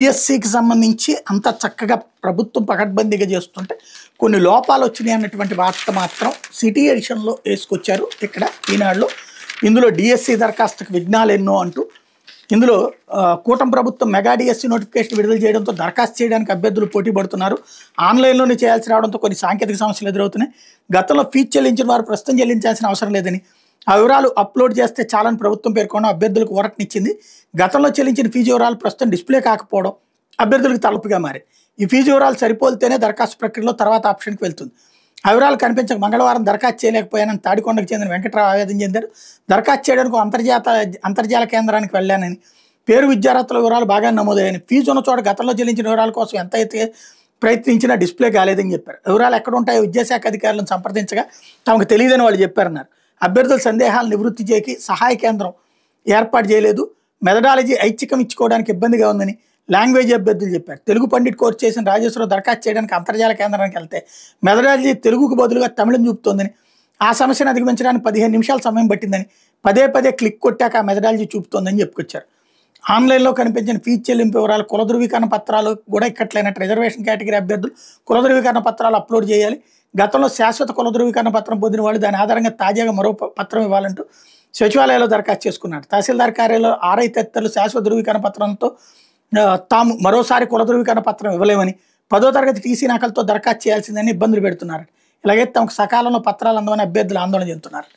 డిఎస్సికి సంబంధించి అంత చక్కగా ప్రభుత్వం పకడ్బందీగా చేస్తుంటే కొన్ని లోపాలు వచ్చినాయి అన్నటువంటి వార్త మాత్రం సిటీ ఎడిషన్లో వేసుకొచ్చారు ఇక్కడ ఈనాడులో. ఇందులో డిఎస్సి దరఖాస్తుకు విఘ్నాలు ఎన్నో అంటూ ఇందులో కూటమి ప్రభుత్వం మెగా డిఎస్సి నోటిఫికేషన్ విడుదల చేయడంతో దరఖాస్తు చేయడానికి అభ్యర్థులు పోటీ పడుతున్నారు. ఆన్లైన్లోనే చేయాల్సి రావడంతో కొన్ని సాంకేతిక సమస్యలు ఎదురవుతున్నాయి. గతంలో ఫీజు చెల్లించిన వారు ప్రస్తుతం చెల్లించాల్సిన అవసరం లేదని, ఆ వివరాలు అప్లోడ్ చేస్తే చాలని ప్రభుత్వం పేర్కొనడం అభ్యర్థులకు ఊరటనిచ్చింది. గతంలో చెల్లించిన ఫీజు వివరాలు ప్రస్తుతం డిస్ప్లే కాకపోవడం అభ్యర్థులకు తలపుగా మారి ఈ ఫీజు వివరాలు సరిపోలితేనే దరఖాస్తు ప్రక్రియలో తర్వాత ఆప్షన్కి వెళ్తుంది. ఆ వివరాలు కనిపించక మంగళవారం దరఖాస్తు చేయలేకపోయానని తాడికొండకు చెందిన వెంకట్రావు ఆవేదన చెందారు. దరఖాస్తు చేయడానికి అంతర్జాల కేంద్రానికి వెళ్ళానని, పేరు విద్యార్థుల వివరాలు బాగా నమోదయ్యాయని, ఫీజు ఉన్న చోట గతంలో చెల్లించిన వివరాల కోసం ఎంత అయితే ప్రయత్నించినా డిస్ప్లే కాలేదని చెప్పారు. వివరాలు ఎక్కడ ఉంటాయో విద్యాశాఖ అధికారులను సంప్రదించగా తమకు తెలియదని వాళ్ళు చెప్పారన్నారు. అభ్యర్థుల సందేహాలు నివృత్తి చేయకి సహాయ కేంద్రం ఏర్పాటు చేయలేదు. మెథడాలజీ ఐచ్ఛికం ఇచ్చుకోవడానికి ఇబ్బందిగా ఉందని లాంగ్వేజ్ అభ్యర్థులు చెప్పారు. తెలుగు పండిట్ కోర్సు చేసిన రాజేశ్వరరావు దరఖాస్తు చేయడానికి అంతర్జాల కేంద్రానికి వెళ్తే మెథడాలజీ తెలుగుకు బదులుగా తమిళం చూపుతోందని, ఆ సమస్యను అధిగమించడానికి 15 నిమిషాల సమయం పట్టిందని, పదే క్లిక్ కొట్టాక ఆ మెథడాలజీ చూపుతోందని చెప్పుకొచ్చారు. ఆన్లైన్లో కనిపించిన ఫీజు చెల్లింపు వివరాలు, కుల ధృవీకరణ పత్రాలు కూడా ఇక్కట్లేనట్టు రిజర్వేషన్ కేటగిరీ అభ్యర్థులు కుల ధృవీకరణ పత్రాలు అప్లోడ్ చేయాలి. గతంలో శాశ్వత కుల ధృవీకరణ పత్రం పొందిన వాళ్ళు దాని ఆధారంగా తాజాగా మరో పత్రం ఇవ్వాలంటూ సచివాలయంలో దరఖాస్తు చేసుకున్నారు. తహసీల్దార్ కార్యాలయంలో ఆర్ఐ తదితరులు శాశ్వత ధృవీకరణ పత్రంతో తాము మరోసారి కుల ధృవీకరణ పత్రం ఇవ్వలేమని, 10వ తరగతి టీసీ నకలతో దరఖాస్తు చేయాల్సిందని ఇబ్బందులు పెడుతున్నారు. ఇలాగైతే తమకు సకాలంలో పత్రాలు అందమని అభ్యర్థులు ఆందోళన చెందుతున్నారు.